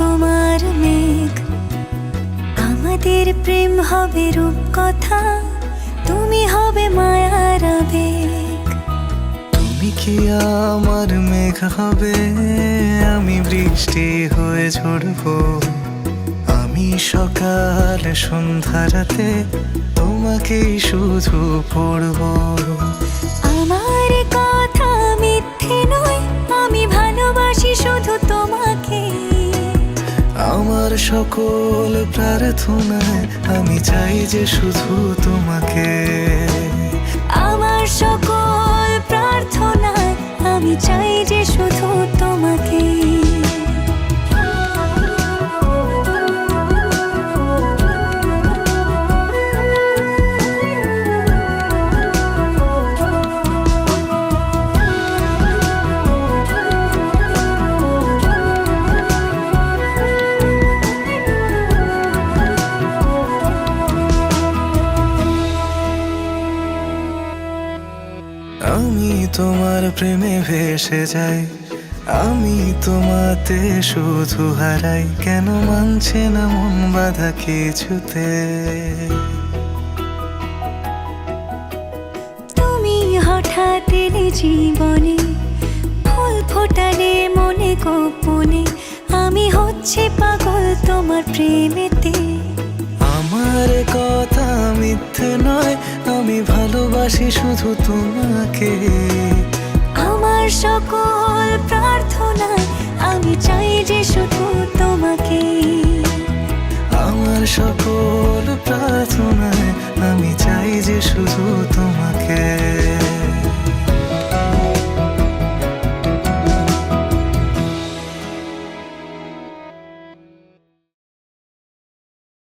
তোমার মেঘ, আমাদের প্রেম হবে রূপকথা, তুমি হবে মায়ার আবেগ। তুমি কি আমার মেঘ হবে, আমি বৃষ্টি হয়ে ঝরবো। আমি সকাল সন্ধ্যা রাতে তোমাকেই শুধু পড়বো। আমার কথা মিথ্যে নয়, আমি ভালোবাসি শুধু তোমাকে। আমার সকল প্রার্থনায় আমি চাই যে শুধু তোমাকে। আমার সকল প্রার্থনায় আমি চাই যে শুধু তোমাকে। আমি তোমার প্রেমে ভেসে যাই, আমি তোমাতে শুধু হারাই। কেন মানছে না মন বাধা কিছুতে? তুমি হঠাৎ এলে জীবনে, ফুল ফোটালে মনে গোপনে, আমি হচ্ছে পাগল তোমার প্রেমেতে। আমার কথা মিথ্যে নয়, আমি ভালোবাসি শুধু তোমাকে। আমার সকল প্রার্থনায় আমি চাই যে শুধু তোমাকে। আমার সকল প্রার্থনায় আমি চাই যে শুধু তোমাকে।